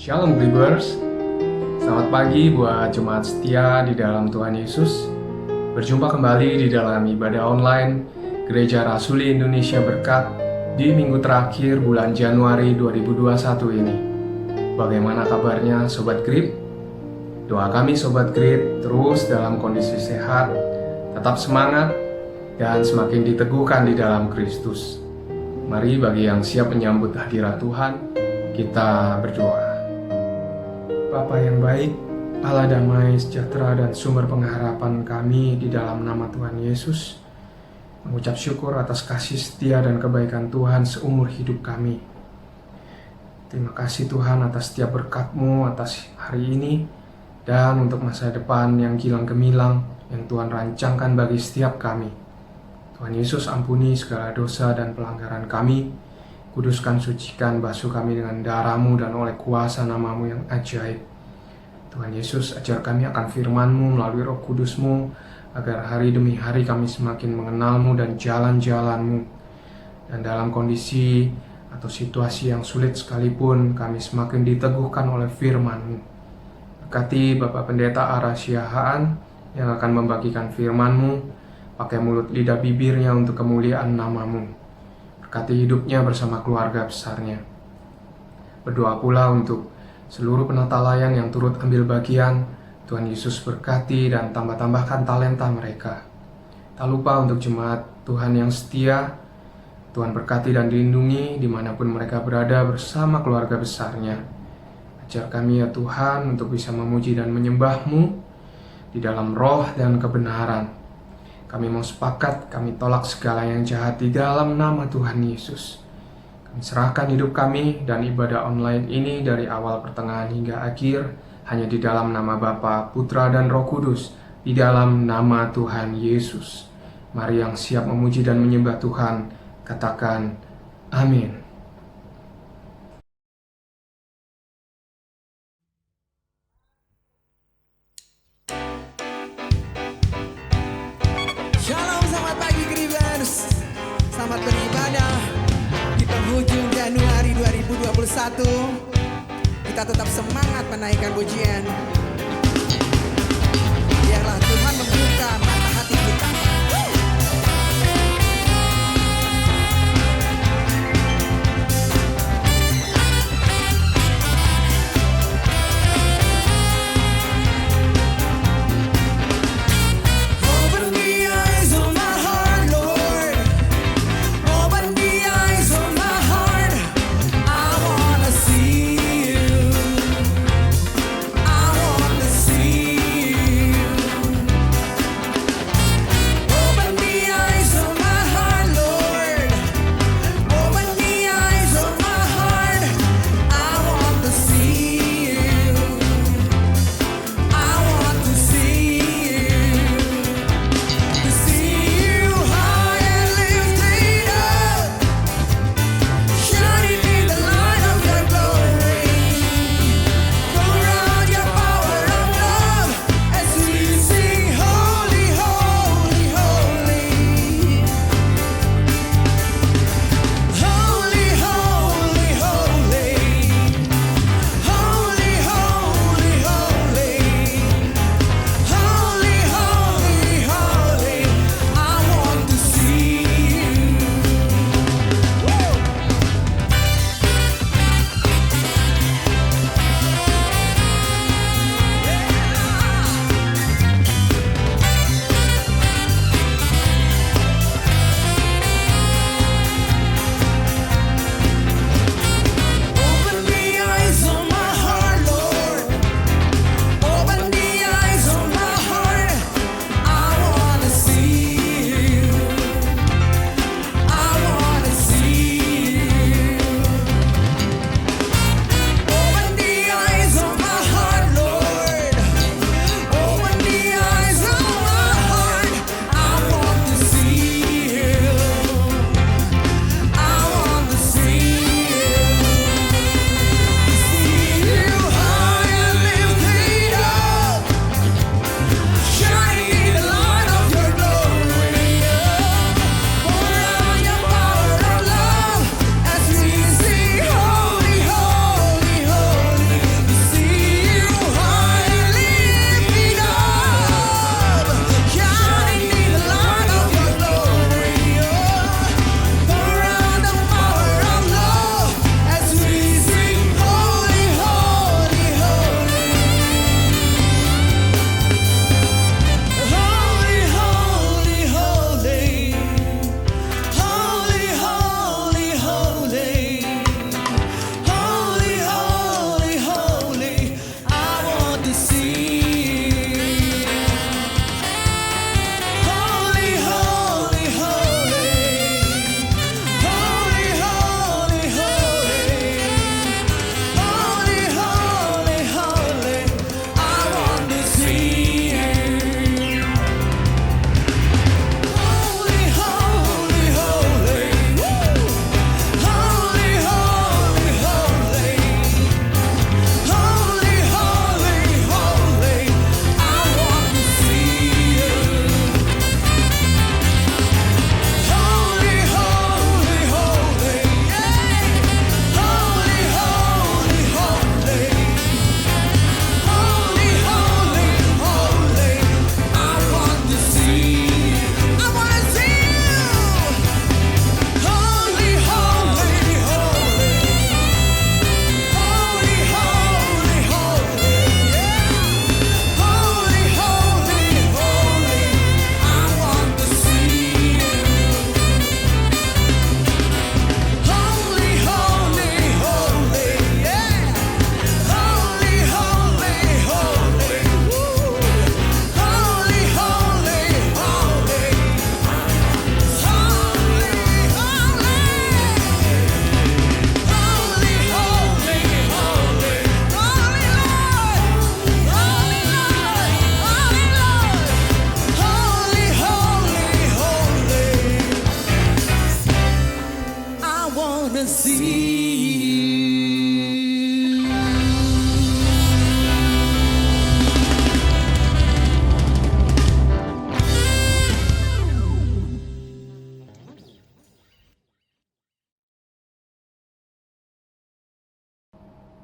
Shalom Believers, selamat pagi buat jemaat setia di dalam Tuhan Yesus. Berjumpa kembali di dalam ibadah online Gereja Rasuli Indonesia Berkat di minggu terakhir bulan Januari 2021 ini. Bagaimana kabarnya Sobat Grip? Doa kami Sobat Grip terus dalam kondisi sehat, tetap semangat, dan semakin diteguhkan di dalam Kristus. Mari bagi yang siap menyambut hadirat Tuhan, kita berdoa. Bapa yang baik, Allah damai, sejahtera, dan sumber pengharapan kami di dalam nama Tuhan Yesus, mengucap syukur atas kasih setia dan kebaikan Tuhan seumur hidup kami. Terima kasih Tuhan atas setiap berkat-Mu atas hari ini, dan untuk masa depan yang gilang gemilang yang Tuhan rancangkan bagi setiap kami. Tuhan Yesus ampuni segala dosa dan pelanggaran kami. Kuduskan, sucikan, basuh kami dengan darah-Mu dan oleh kuasa nama-Mu yang ajaib. Tuhan Yesus, ajar kami akan firman-Mu melalui Roh Kudus-Mu, agar hari demi hari kami semakin mengenal-Mu dan jalan-jalan-Mu. Dan dalam kondisi atau situasi yang sulit sekalipun, kami semakin diteguhkan oleh firman-Mu. Berkati Bapak Pendeta Ara Siahaan yang akan membagikan firman-Mu, pakai mulut lidah bibirnya untuk kemuliaan nama-Mu. Berkati hidupnya bersama keluarga besarnya. Berdoa pula untuk seluruh penata layan yang turut ambil bagian. Tuhan Yesus berkati dan tambah-tambahkan talenta mereka. Tak lupa untuk jemaat Tuhan yang setia, Tuhan berkati dan dilindungi dimanapun mereka berada bersama keluarga besarnya. Ajar kami ya Tuhan untuk bisa memuji dan menyembah-Mu di dalam roh dan kebenaran. Kami mau sepakat, kami tolak segala yang jahat di dalam nama Tuhan Yesus. Kami serahkan hidup kami dan ibadah online ini dari awal pertengahan hingga akhir, hanya di dalam nama Bapa, Putra, dan Roh Kudus, di dalam nama Tuhan Yesus. Mari yang siap memuji dan menyembah Tuhan, katakan amin. Shalom, selamat pagi Gribers. Selamat beribadah di penghujung Januari 2021. Kita tetap semangat menaikkan pujian. Biarlah Tuhan membuka mata hati kita. I wanna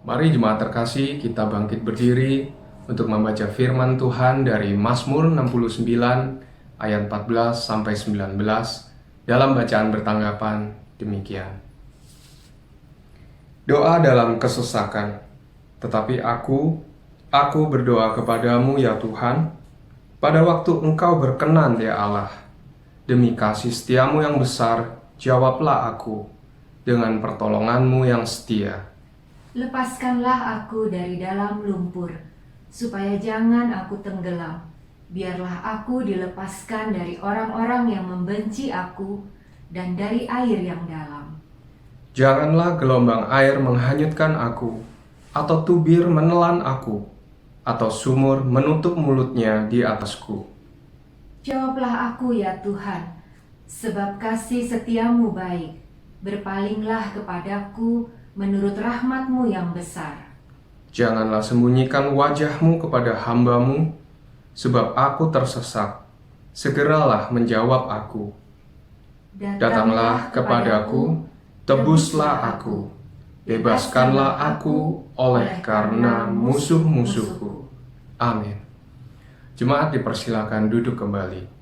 Mari jemaat terkasih, kita bangkit berdiri untuk membaca firman Tuhan dari Mazmur 69 ayat 14 sampai 19 dalam bacaan bertanggapan demikian. Doa dalam kesesakan. Tetapi aku berdoa kepadamu ya Tuhan, pada waktu Engkau berkenan ya Allah. Demi kasih setiamu yang besar, jawablah aku dengan pertolonganmu yang setia. Lepaskanlah aku dari dalam lumpur, supaya jangan aku tenggelam. Biarlah aku dilepaskan dari orang-orang yang membenci aku dan dari air yang dalam. Janganlah gelombang air menghanyutkan aku, atau tubir menelan aku, atau sumur menutup mulutnya di atasku. Jawablah aku ya Tuhan, sebab kasih setiamu baik. Berpalinglah kepadaku menurut rahmat-Mu yang besar. Janganlah sembunyikan wajah-Mu kepada hamba-Mu, sebab aku tersesat. Segeralah menjawab aku. Datanglah kepadaku, tebuslah aku, bebaskanlah aku oleh karena musuh-musuhku. Amin. Jemaat dipersilakan duduk kembali.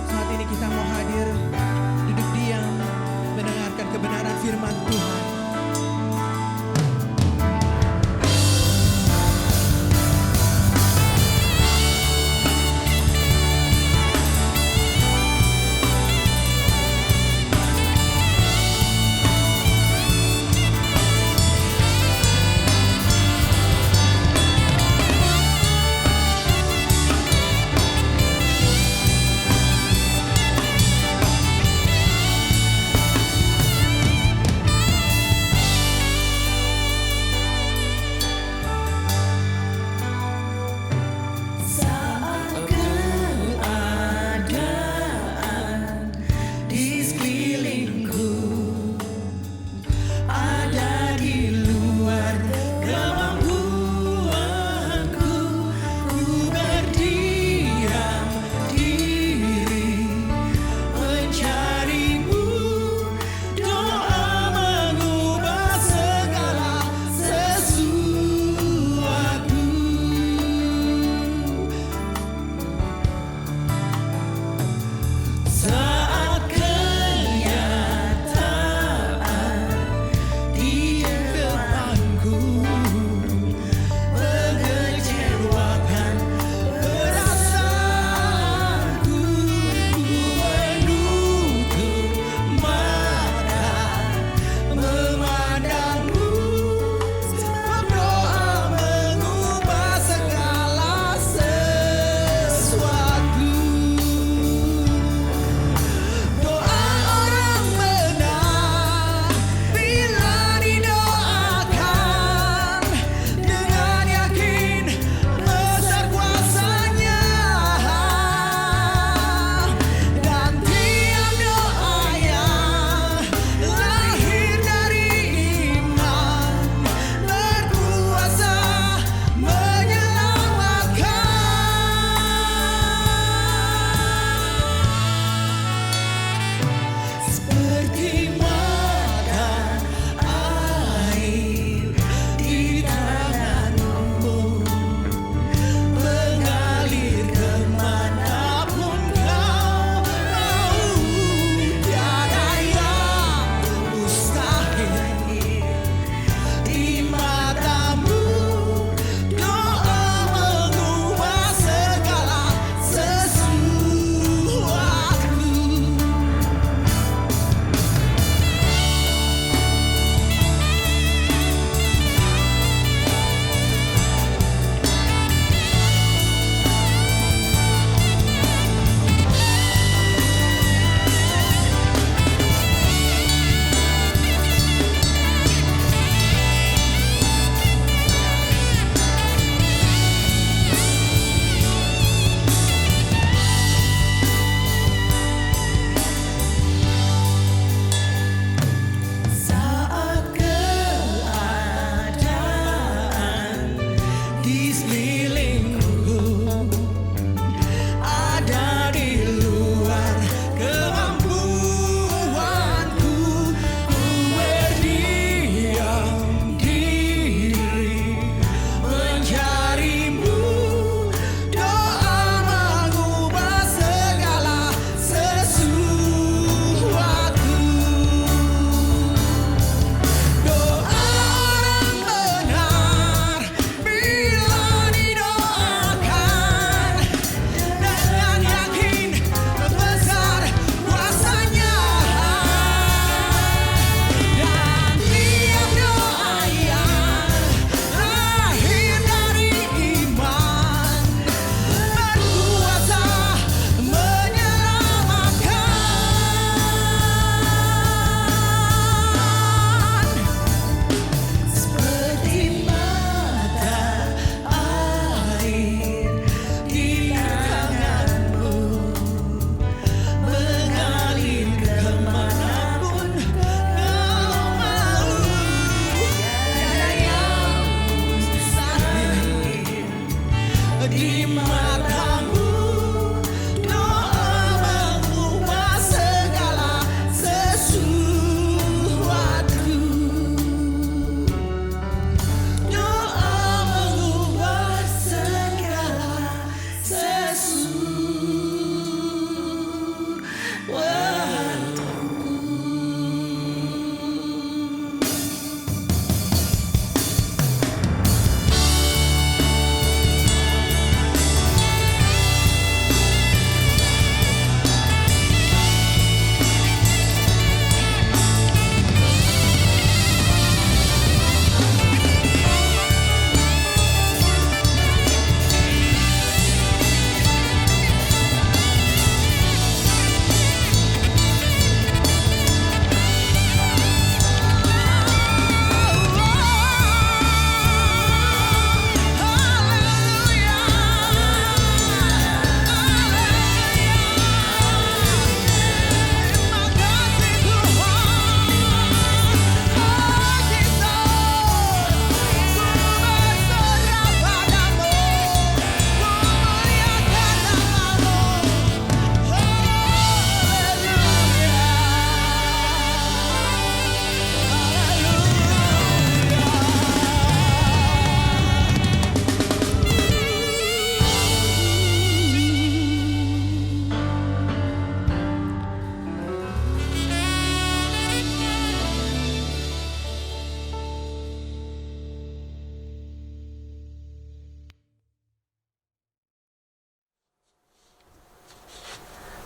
Saat ini kita mau hadir, duduk diam, mendengarkan kebenaran firman Tuhan.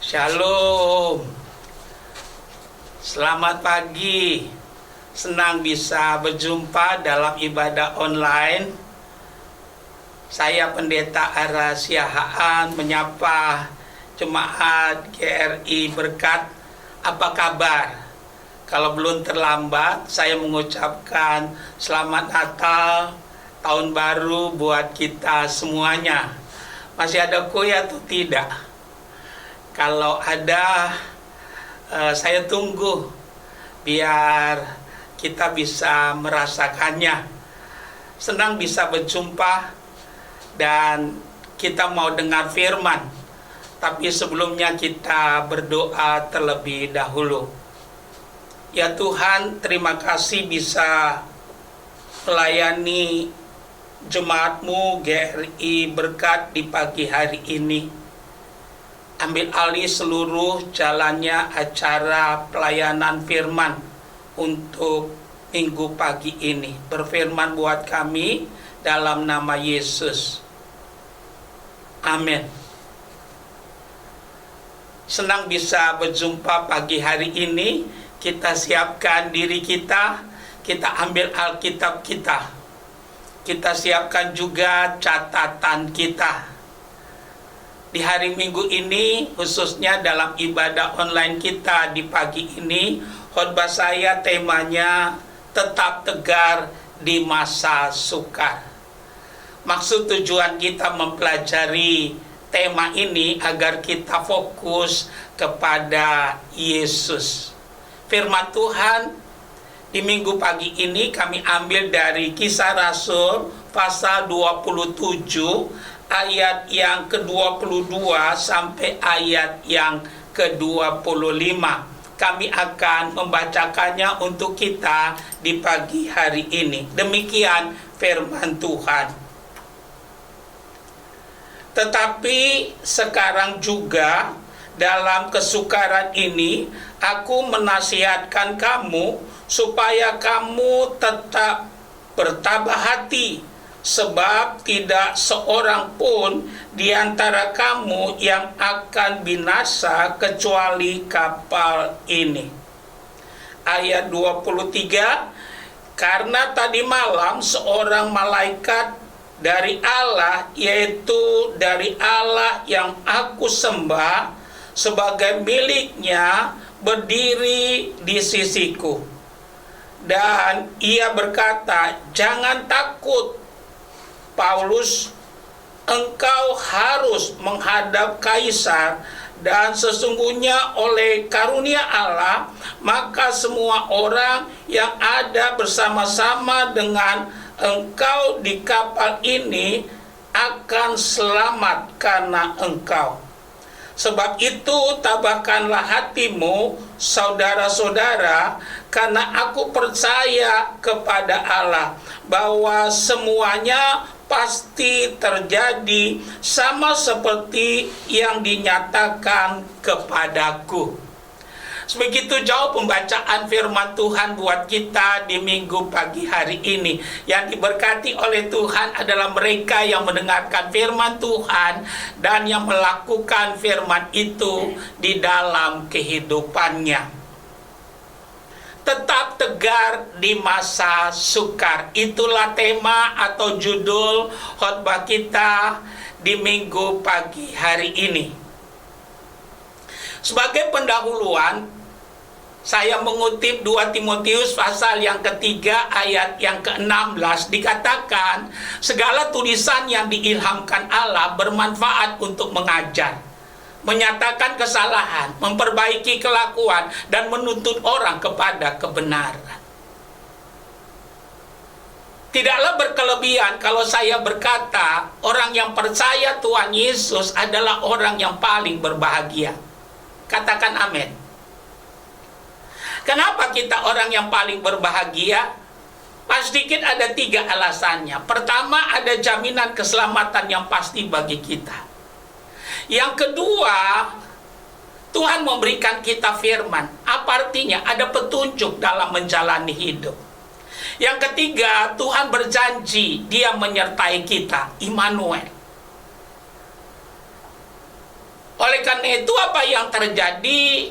Shalom. Selamat pagi. Senang bisa berjumpa dalam ibadah online. Saya Pendeta Ara Siahaan menyapa Jemaat GRI Berkat. Apa kabar? Kalau belum terlambat, saya mengucapkan selamat Natal, Tahun Baru buat kita semuanya. Masih ada kue atau tidak? Kalau ada, saya tunggu biar kita bisa merasakannya. Senang bisa berjumpa dan kita mau dengar firman. Tapi sebelumnya kita berdoa terlebih dahulu. Ya Tuhan, terima kasih bisa melayani jemaat-Mu GRI Berkat di pagi hari ini. Ambil alih seluruh jalannya acara pelayanan firman untuk minggu pagi ini. Berfirman buat kami dalam nama Yesus. Amin. Senang bisa berjumpa pagi hari ini. Kita siapkan diri kita, kita ambil Alkitab kita. Kita siapkan juga catatan kita. Di hari Minggu ini, khususnya dalam ibadah online kita di pagi ini, khotbah saya temanya tetap tegar di masa sukar. Maksud tujuan kita mempelajari tema ini agar kita fokus kepada Yesus. Firman Tuhan di minggu pagi ini kami ambil dari Kisah Rasul pasal 27 ayat yang ke-22 sampai ayat yang ke-25. Kami akan membacakannya untuk kita di pagi hari ini. Demikian firman Tuhan. Tetapi sekarang juga dalam kesukaran ini aku menasihatkan kamu supaya kamu tetap bertabah hati, sebab tidak seorang pun di antara kamu yang akan binasa kecuali kapal ini. Ayat 23, karena tadi malam seorang malaikat dari Allah, yaitu dari Allah yang aku sembah sebagai miliknya, berdiri di sisiku. Dan ia berkata, jangan takut, Paulus, engkau harus menghadap Kaisar, dan sesungguhnya oleh karunia Allah, maka semua orang yang ada bersama-sama dengan engkau di kapal ini akan selamat karena engkau. Sebab itu tabahkanlah hatimu, saudara-saudara, karena aku percaya kepada Allah bahwa semuanya pasti terjadi sama seperti yang dinyatakan kepadaku. Sebegitu jauh pembacaan firman Tuhan buat kita di minggu pagi hari ini. Yang diberkati oleh Tuhan adalah mereka yang mendengarkan firman Tuhan dan yang melakukan firman itu di dalam kehidupannya. Tetap tegar di masa sukar. Itulah tema atau judul khotbah kita di minggu pagi hari ini. Sebagai pendahuluan, saya mengutip 2 Timotius pasal yang ketiga ayat yang ke-16, dikatakan segala tulisan yang diilhamkan Allah bermanfaat untuk mengajar, menyatakan kesalahan, memperbaiki kelakuan, dan menuntut orang kepada kebenaran. Tidaklah berkelebihan kalau saya berkata orang yang percaya Tuhan Yesus adalah orang yang paling berbahagia. Katakan amin. Kenapa kita orang yang paling berbahagia? Pas sedikit ada 3 alasannya. Pertama, ada jaminan keselamatan yang pasti bagi kita. Yang kedua, Tuhan memberikan kita firman. Apa artinya? Ada petunjuk dalam menjalani hidup. Yang ketiga, Tuhan berjanji Dia menyertai kita, Immanuel. Oleh karena itu apa yang terjadi?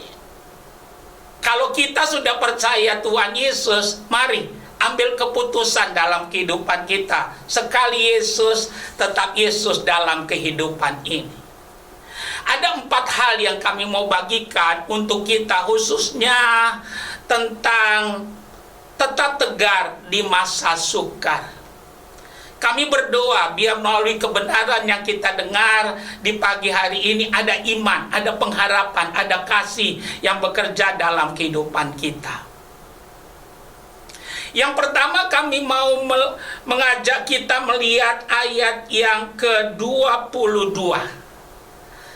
Kalau kita sudah percaya Tuhan Yesus, mari ambil keputusan dalam kehidupan kita. Sekali Yesus, tetap Yesus dalam kehidupan ini. Ada 4 hal yang kami mau bagikan untuk kita, khususnya tentang tetap tegar di masa sukar. Kami berdoa biar melalui kebenaran yang kita dengar di pagi hari ini ada iman, ada pengharapan, ada kasih yang bekerja dalam kehidupan kita. Yang pertama kami mau mengajak kita melihat ayat yang ke-22.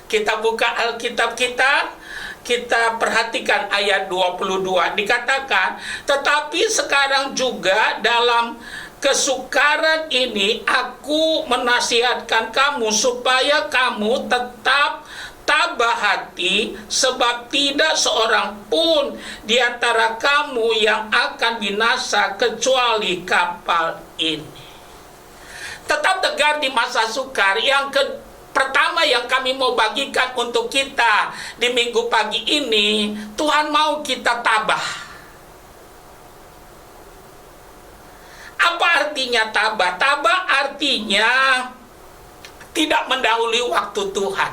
Kita buka Alkitab kita perhatikan ayat 22. Dikatakan, tetapi sekarang juga dalam kesukaran ini aku menasihatkan kamu supaya kamu tetap tabah hati, sebab tidak seorang pun di antara kamu yang akan binasa kecuali kapal ini. Tetap tegar di masa sukar. Pertama yang kami mau bagikan untuk kita di minggu pagi ini, Tuhan mau kita tabah. Apa artinya tabah? Tabah artinya tidak mendahului waktu Tuhan.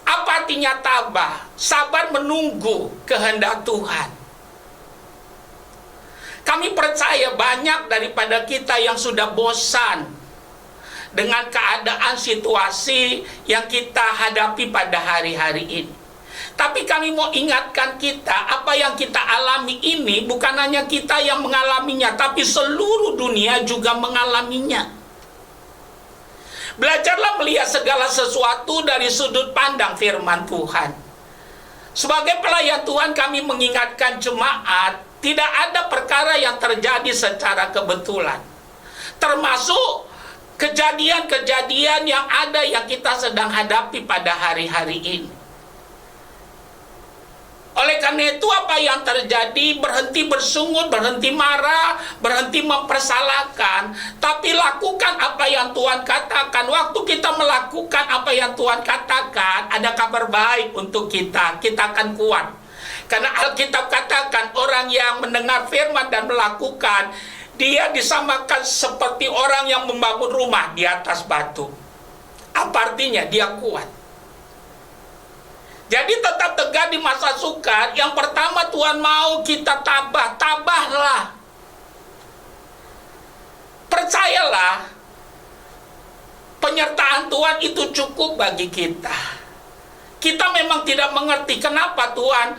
Apa artinya tabah? Sabar menunggu kehendak Tuhan. Kami percaya banyak daripada kita yang sudah bosan dengan keadaan situasi yang kita hadapi pada hari-hari ini. Tapi kami mau ingatkan kita, apa yang kita alami ini bukan hanya kita yang mengalaminya, tapi seluruh dunia juga mengalaminya. Belajarlah melihat segala sesuatu dari sudut pandang firman Tuhan. Sebagai pelayan Tuhan, kami mengingatkan jemaat, tidak ada perkara yang terjadi secara kebetulan. Termasuk kejadian-kejadian yang ada yang kita sedang hadapi pada hari-hari ini. Oleh karena itu apa yang terjadi, berhenti bersungut, berhenti marah, berhenti mempersalahkan, tapi lakukan apa yang Tuhan katakan. Waktu kita melakukan apa yang Tuhan katakan, ada kabar baik untuk kita akan kuat. Karena Alkitab katakan orang yang mendengar firman dan melakukan, dia disamakan seperti orang yang membangun rumah di atas batu. Apa artinya? Dia kuat. Jadi tetap tegar di masa sukar. Yang pertama Tuhan mau kita tabahlah. Percayalah, penyertaan Tuhan itu cukup bagi kita. Kita memang tidak mengerti kenapa Tuhan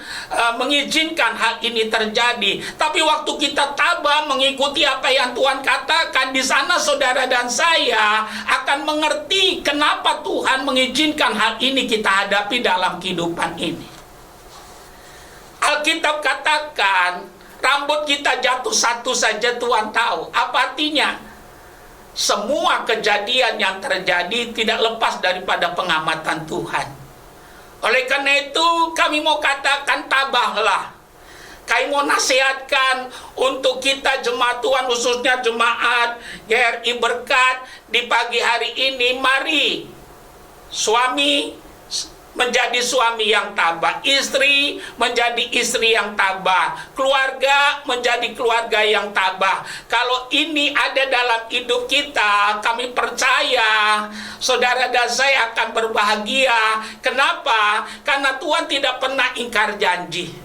mengizinkan hal ini terjadi. Tapi waktu kita tabah mengikuti apa yang Tuhan katakan, di sana saudara dan saya akan mengerti kenapa Tuhan mengizinkan hal ini kita hadapi dalam kehidupan ini. Alkitab katakan, rambut kita jatuh satu saja Tuhan tahu. Apa artinya? Semua kejadian yang terjadi tidak lepas daripada pengamatan Tuhan. Oleh karena itu kami mau katakan tabahlah. Kami mau nasihatkan untuk kita jemaat Tuhan, khususnya jemaat GRI Berkat di pagi hari ini. Mari suami menjadi suami yang tabah, istri menjadi istri yang tabah, keluarga menjadi keluarga yang tabah. Kalau ini ada dalam hidup kita, kami percaya saudara dan saya akan berbahagia. Kenapa? Karena Tuhan tidak pernah ingkar janji.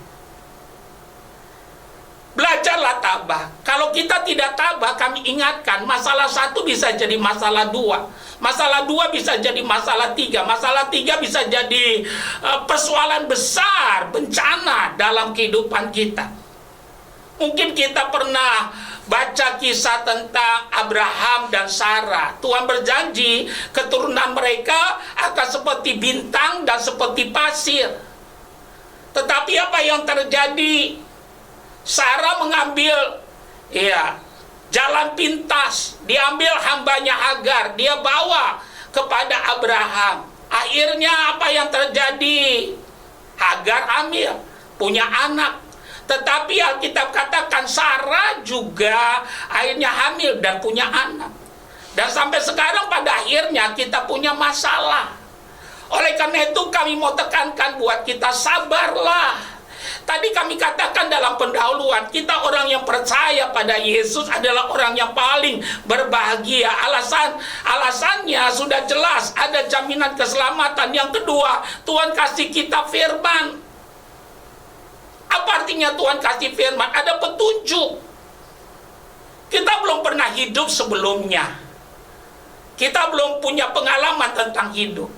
Belajarlah tabah. Kalau kita tidak tabah, kami ingatkan, masalah satu bisa jadi masalah dua. Masalah dua bisa jadi masalah tiga. Masalah tiga bisa jadi persoalan besar, bencana dalam kehidupan kita. Mungkin kita pernah baca kisah tentang Abraham dan Sarah. Tuhan berjanji keturunan mereka akan seperti bintang dan seperti pasir. Tetapi apa yang terjadi? Sarah mengambil jalan pintas, diambil hambanya Hagar, dia bawa kepada Abraham. Akhirnya apa yang terjadi? Hagar hamil, punya anak. Tetapi Alkitab katakan Sarah juga akhirnya hamil dan punya anak. Dan sampai sekarang pada akhirnya kita punya masalah. Oleh karena itu kami mau tekankan buat kita, sabarlah. Tadi kami katakan dalam pendahuluan, kita orang yang percaya pada Yesus adalah orang yang paling berbahagia. Alasannya sudah jelas, ada jaminan keselamatan. Yang kedua, Tuhan kasih kita firman. Apa artinya Tuhan kasih firman? Ada petunjuk. Kita belum pernah hidup sebelumnya. Kita belum punya pengalaman tentang hidup.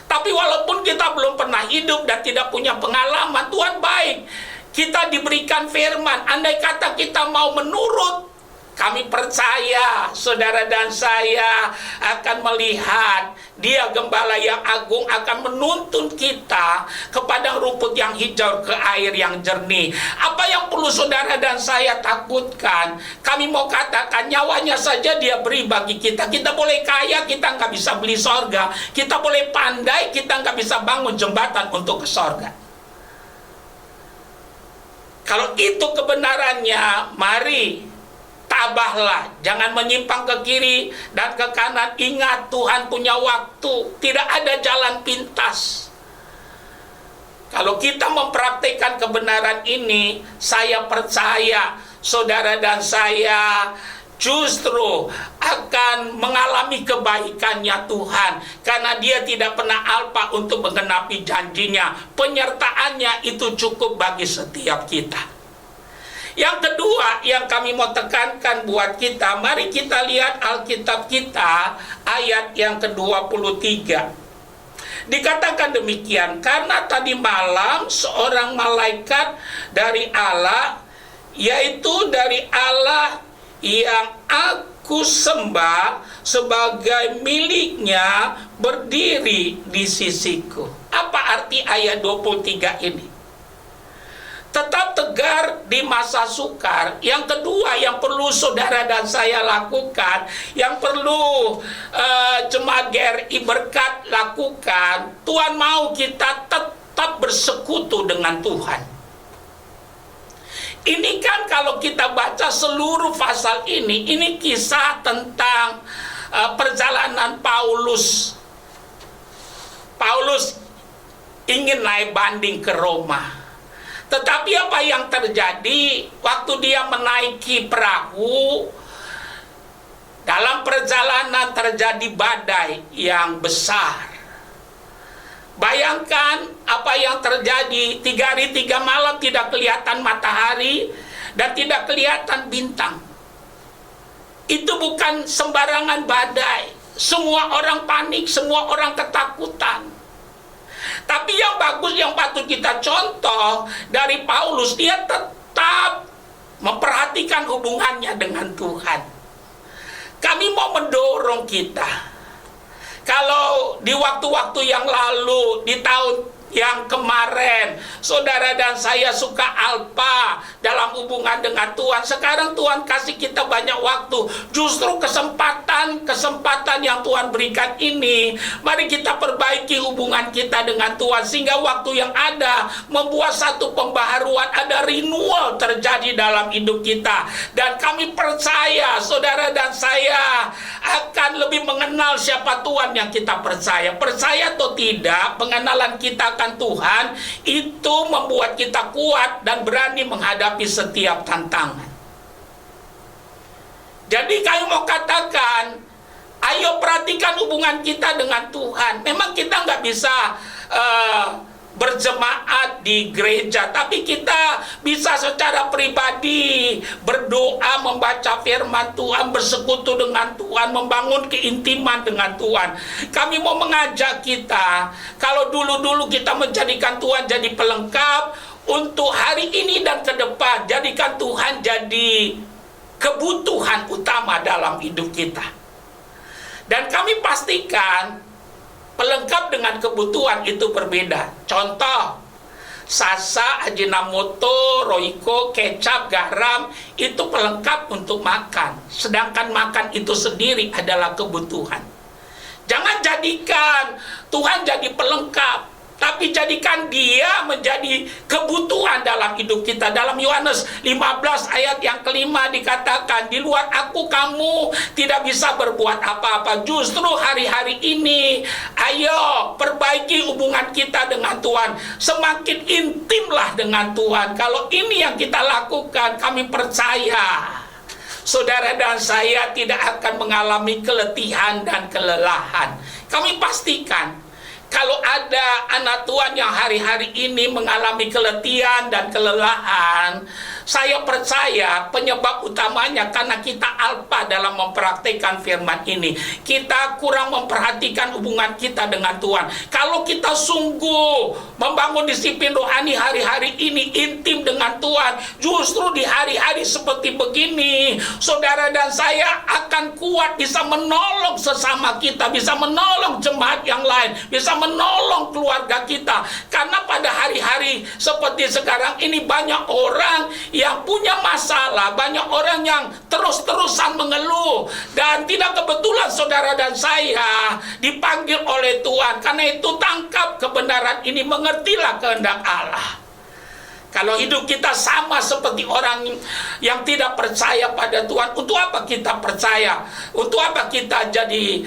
Tapi walaupun kita belum pernah hidup dan tidak punya pengalaman, Tuhan baik. Kita diberikan firman. Andai kata kita mau menurut, kami percaya saudara dan saya akan melihat Dia Gembala yang agung akan menuntun kita ke padang rumput yang hijau, ke air yang jernih. Apa yang perlu saudara dan saya takutkan? Kami mau katakan, nyawanya saja Dia beri bagi kita. Kita boleh kaya, kita nggak bisa beli sorga. Kita boleh pandai, kita nggak bisa bangun jembatan untuk ke sorga. Kalau itu kebenarannya, mari tabahlah, jangan menyimpang ke kiri dan ke kanan. Ingat, Tuhan punya waktu, tidak ada jalan pintas. Kalau kita mempraktikkan kebenaran ini, saya percaya saudara dan saya justru akan mengalami kebaikannya Tuhan, karena Dia tidak pernah alpa untuk menggenapi janjinya. Penyertaannya itu cukup bagi setiap kita. Yang kedua yang kami mau tekankan buat kita, mari kita lihat Alkitab kita ayat yang ke-23. Dikatakan demikian, karena tadi malam seorang malaikat dari Allah, yaitu dari Allah yang aku sembah sebagai miliknya, berdiri di sisiku. Apa arti ayat 23 ini? Tetap tegar di masa sukar. Yang kedua yang perlu saudara dan saya lakukan, yang perlu jemaat GRI Berkat lakukan, Tuhan mau kita tetap bersekutu dengan Tuhan. Ini kan kalau kita baca seluruh pasal ini kisah tentang perjalanan Paulus. Paulus ingin naik banding ke Roma. Tetapi apa yang terjadi waktu dia menaiki perahu, dalam perjalanan terjadi badai yang besar. Bayangkan apa yang terjadi, 3 hari 3 malam tidak kelihatan matahari dan tidak kelihatan bintang. Itu bukan sembarangan badai. Semua orang panik, semua orang ketakutan. Tapi yang bagus, yang patut kita contoh dari Paulus, dia tetap memperhatikan hubungannya dengan Tuhan. Kami mau mendorong kita, kalau di waktu-waktu yang lalu, di tahun yang kemarin, saudara dan saya suka alpa dalam hubungan dengan Tuhan. Sekarang Tuhan kasih kita banyak waktu. Justru kesempatan yang Tuhan berikan ini, mari kita perbaiki hubungan kita dengan Tuhan, sehingga waktu yang ada membuat satu pembaharuan, ada renewal terjadi dalam hidup kita. Dan kami percaya saudara dan saya akan lebih mengenal siapa Tuhan yang kita percaya. Percaya atau tidak, pengenalan kita akan Tuhan itu membuat kita kuat dan berani menghadapi setiap tantangan. Jadi kami mau katakan, ayo perhatikan hubungan kita dengan Tuhan. Memang kita nggak bisa berjemaat di gereja, tapi kita bisa secara pribadi berdoa, membaca firman Tuhan, bersekutu dengan Tuhan, membangun keintiman dengan Tuhan. Kami mau mengajak kita, kalau dulu-dulu kita menjadikan Tuhan jadi pelengkap, untuk hari ini dan ke depan, jadikan Tuhan jadi kebutuhan utama dalam hidup kita. Dan kami pastikan pelengkap dengan kebutuhan itu berbeda. Contoh, sasa, ajinomoto, roiko, kecap, garam, itu pelengkap untuk makan. Sedangkan makan itu sendiri adalah kebutuhan. Jangan jadikan Tuhan jadi pelengkap. tapi jadikan dia menjadi kebutuhan dalam hidup kita. Dalam Yohanes 15 ayat yang kelima dikatakan, di luar aku kamu tidak bisa berbuat apa-apa. Justru hari-hari ini, ayo perbaiki hubungan kita dengan Tuhan. Semakin intimlah dengan Tuhan. Kalau ini yang kita lakukan, kami percaya saudara dan saya tidak akan mengalami keletihan dan kelelahan. Kami pastikan kalau ada anak Tuhan yang hari-hari ini mengalami keletihan dan kelelahan, saya percaya penyebab utamanya karena kita alpa dalam mempraktikkan firman ini. Kita kurang memperhatikan hubungan kita dengan Tuhan. Kalau kita sungguh membangun disiplin rohani hari-hari ini intim dengan Tuhan, justru di hari-hari seperti begini, saudara dan saya akan kuat bisa menolong sesama kita, bisa menolong jemaat yang lain, bisa menolong keluarga kita. Karena pada hari-hari seperti sekarang ini banyak orang yang punya masalah, banyak orang yang terus-terusan mengeluh, dan tidak kebetulan saudara dan saya dipanggil oleh Tuhan. Karena itu tangkap kebenaran ini, mengertilah kehendak Allah. Kalau hidup kita sama seperti orang yang tidak percaya pada Tuhan, untuk apa kita percaya? Untuk apa kita jadi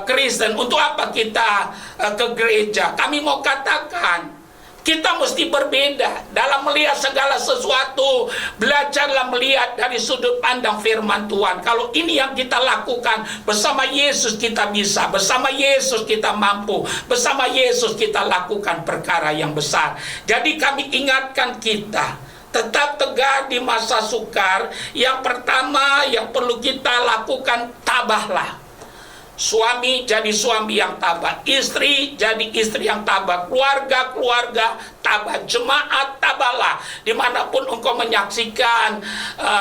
Kristen? Untuk apa kita ke gereja? Kami mau katakan, kita mesti berbeda dalam melihat segala sesuatu. Belajarlah melihat dari sudut pandang firman Tuhan. Kalau ini yang kita lakukan, bersama Yesus kita bisa, bersama Yesus kita mampu, bersama Yesus kita lakukan perkara yang besar. Jadi kami ingatkan kita, tetap tegar di masa sukar. Yang pertama yang perlu kita lakukan, tabahlah. Suami jadi suami yang tabah, istri jadi istri yang tabah, keluarga tabah, jemaat tabahlah. Dimanapun engkau menyaksikan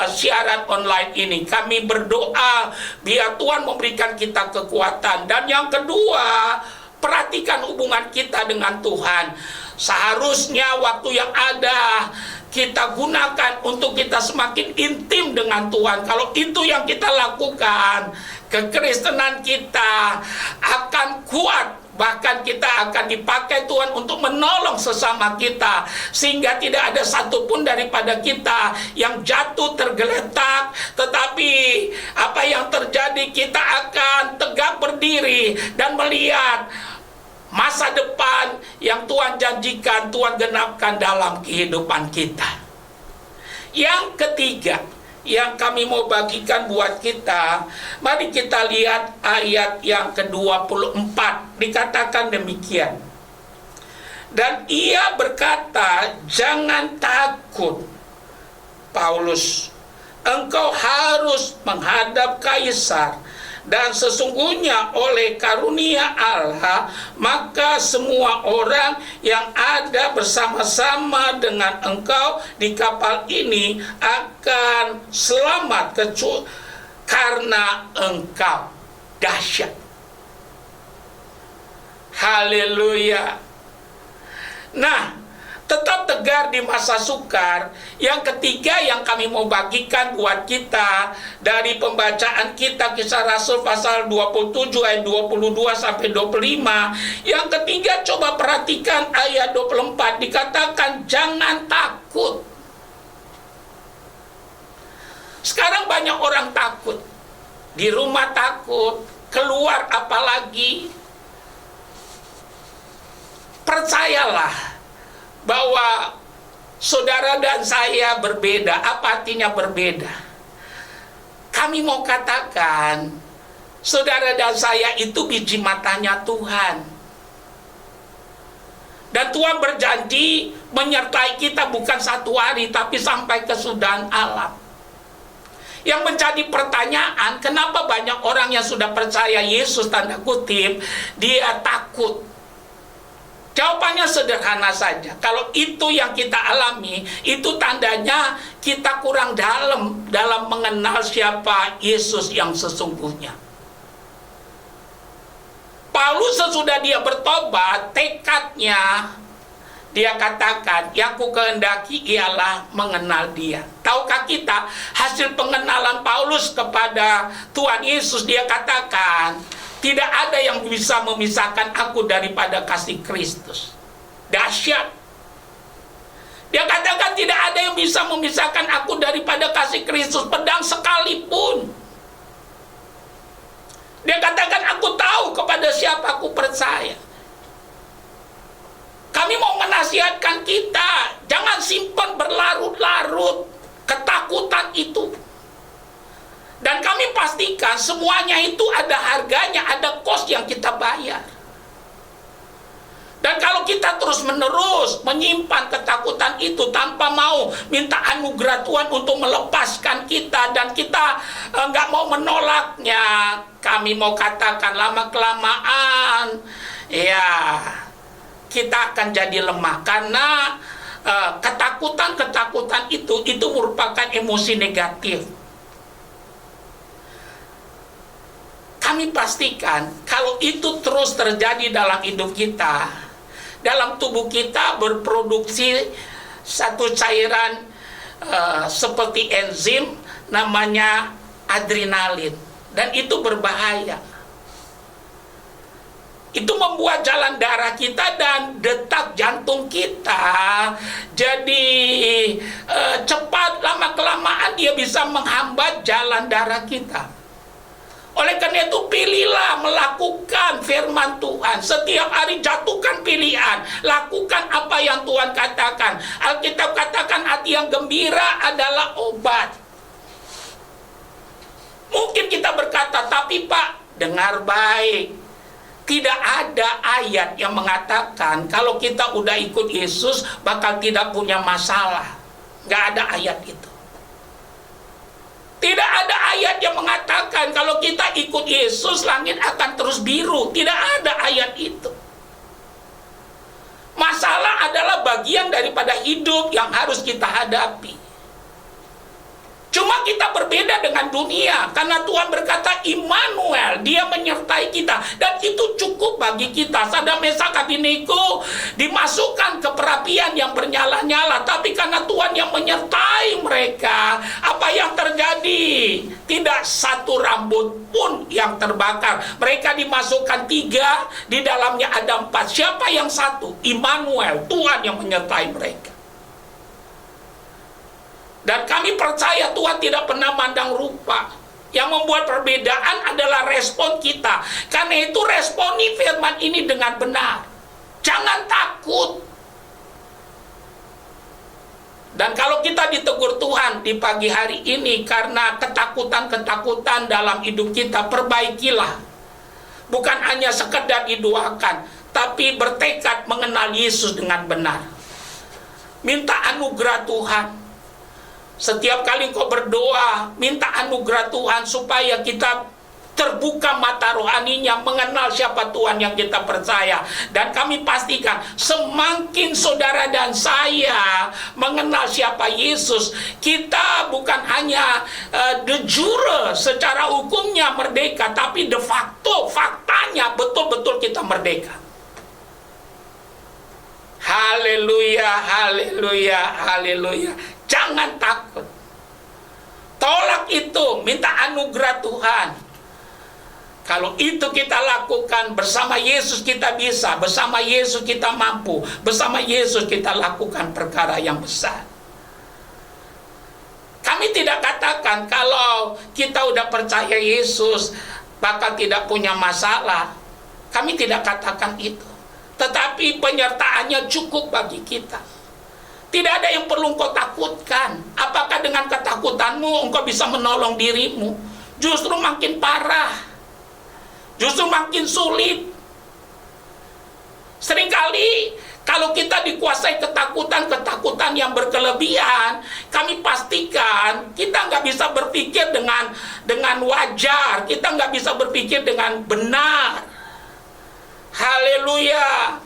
siaran online ini, kami berdoa biar Tuhan memberikan kita kekuatan. Dan yang kedua, perhatikan hubungan kita dengan Tuhan. Seharusnya waktu yang ada kita gunakan untuk kita semakin intim dengan Tuhan. Kalau itu yang kita lakukan, kekristenan kita akan kuat. Bahkan kita akan dipakai Tuhan untuk menolong sesama kita, sehingga tidak ada satupun daripada kita yang jatuh tergeletak. Tetapi apa yang terjadi, kita akan tegak berdiri dan melihat masa depan yang Tuhan janjikan, Tuhan genapkan dalam kehidupan kita. Yang ketiga yang kami mau bagikan buat kita, mari kita lihat ayat yang ke-24. Dikatakan demikian, dan ia berkata, jangan takut Paulus, engkau harus menghadap Kaisar. Dan sesungguhnya oleh karunia Allah, maka semua orang yang ada bersama-sama dengan engkau di kapal ini akan selamat karena engkau dahsyat. Haleluya. Nah, tetap tegar di masa sukar. Yang ketiga yang kami mau bagikan buat kita dari pembacaan kita Kisah Rasul pasal 27 ayat 22 sampai 25. Yang ketiga, coba perhatikan ayat 24, dikatakan jangan takut. Sekarang banyak orang takut. Di rumah takut, keluar apalagi. Percayalah bahwa saudara dan saya berbeda. Apa artinya berbeda? Kami mau katakan, saudara dan saya itu biji matanya Tuhan. Dan Tuhan berjanji menyertai kita bukan satu hari, tapi sampai kesudahan alam. Yang menjadi pertanyaan, kenapa banyak orang yang sudah percaya Yesus, tanda kutip, dia takut? Jawabannya sederhana saja. Kalau itu yang kita alami, itu tandanya kita kurang dalam mengenal siapa Yesus yang sesungguhnya. Paulus sesudah dia bertobat, tekadnya dia katakan, yang ku kehendaki ialah mengenal dia. Tahukah kita hasil pengenalan Paulus kepada Tuhan Yesus? Dia katakan, tidak ada yang bisa memisahkan aku daripada kasih Kristus. Dahsyat. Dia katakan tidak ada yang bisa memisahkan aku daripada kasih Kristus, pedang sekalipun. Dia katakan aku tahu kepada siapa aku percaya. Kami mau menasihatkan kita, jangan simpan berlarut-larut ketakutan itu. Dan kami pastikan semuanya itu ada harganya, ada cost yang kita bayar. Dan kalau kita terus-menerus menyimpan ketakutan itu tanpa mau minta anugerah Tuhan untuk melepaskan kita, dan kita nggak mau menolaknya, kami mau katakan lama-kelamaan ya kita akan jadi lemah. Karena ketakutan itu merupakan emosi negatif. Kami pastikan kalau itu terus terjadi dalam hidup kita, dalam tubuh kita berproduksi satu cairan seperti enzim namanya adrenalin, dan itu berbahaya. Itu membuat jalan darah kita dan detak jantung kita jadi cepat, lama-kelamaan dia bisa menghambat jalan darah kita. Oleh karena itu pilihlah melakukan firman Tuhan. Setiap hari jatuhkan pilihan. Lakukan apa yang Tuhan katakan. Alkitab katakan hati yang gembira adalah obat. Mungkin kita berkata, tapi Pak, dengar baik. Tidak ada ayat yang mengatakan kalau kita udah ikut Yesus bakal tidak punya masalah. Gak ada ayat itu. Tidak ada ayat yang mengatakan kalau kita ikut Yesus langit akan terus biru. Tidak ada ayat itu. Masalah adalah bagian daripada hidup yang harus kita hadapi. Cuma kita berbeda dengan dunia, karena Tuhan berkata Immanuel, dia menyertai kita, dan itu cukup bagi kita. Sadar Mesak Abednego dimasukkan ke perapian yang bernyala-nyala, tapi karena Tuhan yang menyertai mereka, apa yang terjadi? Tidak satu rambut pun yang terbakar. Mereka dimasukkan 3, di dalamnya ada 4. Siapa yang satu? Immanuel, Tuhan yang menyertai mereka. Dan kami percaya Tuhan tidak pernah mandang rupa. Yang membuat perbedaan adalah respon kita. Karena itu responi firman ini dengan benar. Jangan takut. Dan kalau kita ditegur Tuhan di pagi hari ini karena ketakutan-ketakutan dalam hidup kita, perbaikilah. Bukan hanya sekedar didoakan, tapi bertekad mengenal Yesus dengan benar. Minta anugerah Tuhan. Setiap kali engkau berdoa, minta anugerah Tuhan supaya kita terbuka mata rohaninya, mengenal siapa Tuhan yang kita percaya. Dan kami pastikan semakin saudara dan saya mengenal siapa Yesus, kita bukan hanya de jure secara hukumnya merdeka, tapi de facto, faktanya betul-betul kita merdeka. Haleluya, haleluya, haleluya. Jangan takut. Tolak itu, minta anugerah Tuhan. Kalau itu kita lakukan, bersama Yesus kita bisa, bersama Yesus kita mampu, bersama Yesus kita lakukan perkara yang besar. Kami tidak katakan kalau kita udah percaya Yesus bakal tidak punya masalah. Kami tidak katakan itu. Tetapi penyertaannya cukup bagi kita. Tidak ada yang perlu engkau takutkan. Apakah dengan ketakutanmu engkau bisa menolong dirimu? Justru makin parah. Justru makin sulit. Seringkali kalau kita dikuasai ketakutan yang berkelebihan, kami pastikan kita nggak bisa berpikir dengan wajar. Kita nggak bisa berpikir dengan benar. Haleluya.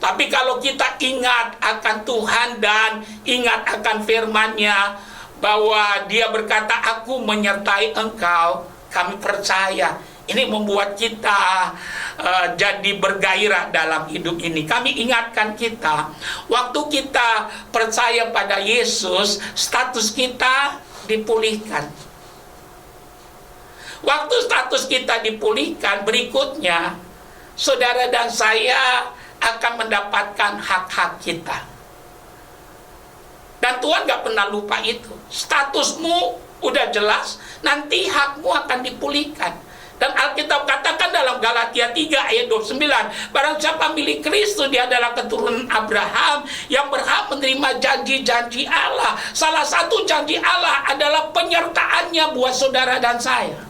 Tapi kalau kita ingat akan Tuhan dan ingat akan firman-Nya, bahwa Dia berkata, aku menyertai engkau, kami percaya. Ini membuat kita jadi bergairah dalam hidup ini. Kami ingatkan kita, waktu kita percaya pada Yesus, status kita dipulihkan. Waktu status kita dipulihkan, berikutnya saudara dan saya akan mendapatkan hak-hak kita. Dan Tuhan gak pernah lupa itu. Statusmu udah jelas, nanti hakmu akan dipulihkan. Dan Alkitab katakan dalam Galatia 3 ayat 29, barang siapa milik Kristus, dia adalah keturunan Abraham yang berhak menerima janji-janji Allah. Salah satu janji Allah adalah penyertaannya buat saudara dan saya.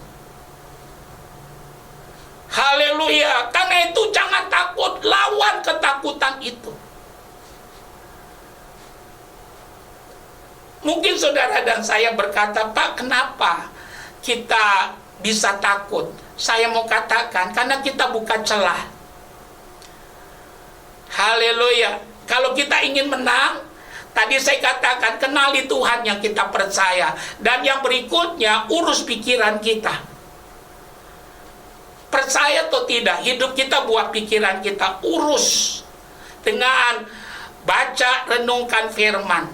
Haleluya. Karena itu jangan takut, lawan ketakutan itu. Mungkin saudara dan saya berkata, Pak, kenapa kita bisa takut? Saya mau katakan, karena kita buka celah. Haleluya. Kalau kita ingin menang, tadi saya katakan, kenali Tuhan yang kita percaya. Dan yang berikutnya, urus pikiran kita. Percaya atau tidak, hidup kita buat pikiran kita urus dengan baca, renungkan firman.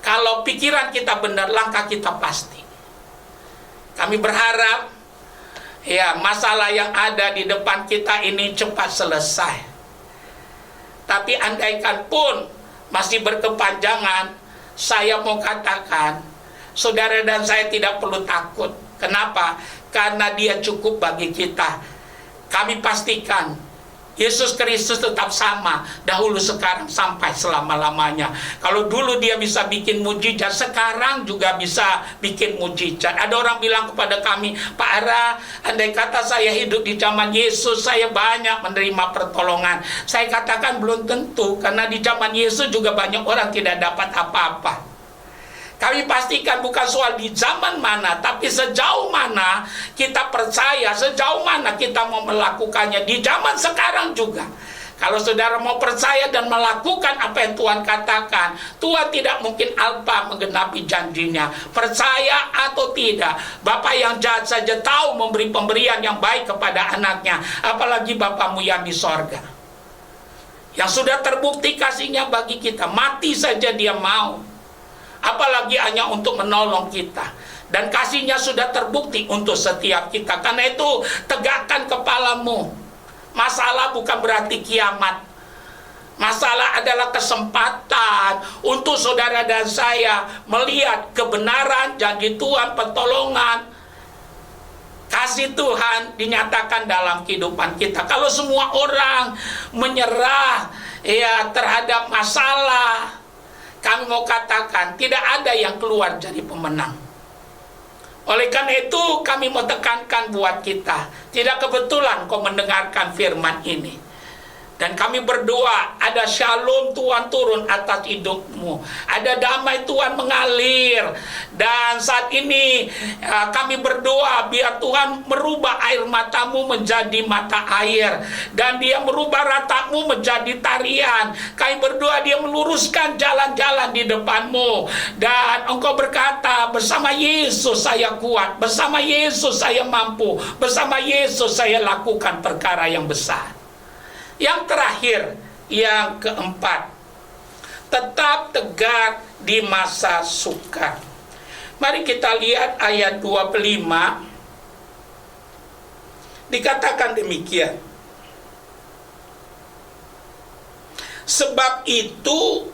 Kalau pikiran kita benar, langkah kita pasti. Kami berharap ya masalah yang ada di depan kita ini cepat selesai. Tapi andaikan pun masih berkepanjangan, saya mau katakan, saudara dan saya tidak perlu takut. Kenapa? Karena Dia cukup bagi kita. Kami pastikan Yesus Kristus tetap sama, dahulu, sekarang, sampai selama-lamanya. Kalau dulu Dia bisa bikin mujizat, sekarang juga bisa bikin mujizat. Ada orang bilang kepada kami, Pak Ara, andai kata saya hidup di zaman Yesus, saya banyak menerima pertolongan. Saya katakan belum tentu, karena di zaman Yesus juga banyak orang tidak dapat apa-apa. Kami pastikan bukan soal di zaman mana, tapi sejauh mana kita percaya, sejauh mana kita mau melakukannya di zaman sekarang juga. Kalau saudara mau percaya dan melakukan apa yang Tuhan katakan, Tuhan tidak mungkin alpa menggenapi janjinya. Percaya atau tidak, Bapa yang jahat saja tahu memberi pemberian yang baik kepada anaknya, apalagi Bapamu yang di sorga, yang sudah terbukti kasihnya bagi kita. Mati saja Dia mau, apalagi hanya untuk menolong kita. Dan kasihnya sudah terbukti untuk setiap kita. Karena itu tegakkan kepalamu. Masalah bukan berarti kiamat. Masalah adalah kesempatan untuk saudara dan saya melihat kebenaran, janji Tuhan, pertolongan, kasih Tuhan dinyatakan dalam kehidupan kita. Kalau semua orang menyerah ya terhadap masalah, kami mau katakan, tidak ada yang keluar jadi pemenang. Oleh karena itu, kami mau tekankan buat kita, tidak kebetulan kau mendengarkan firman ini. Dan kami berdoa, ada shalom Tuhan turun atas hidupmu. Ada damai Tuhan mengalir. Dan saat ini kami berdoa, biar Tuhan merubah air matamu menjadi mata air. Dan Dia merubah ratamu menjadi tarian. Kami berdoa Dia meluruskan jalan-jalan di depanmu. Dan engkau berkata, bersama Yesus saya kuat. Bersama Yesus saya mampu. Bersama Yesus saya lakukan perkara yang besar. Yang terakhir, yang keempat, tetap tegar di masa sukar. Mari kita lihat ayat 25. Dikatakan demikian. Sebab itu,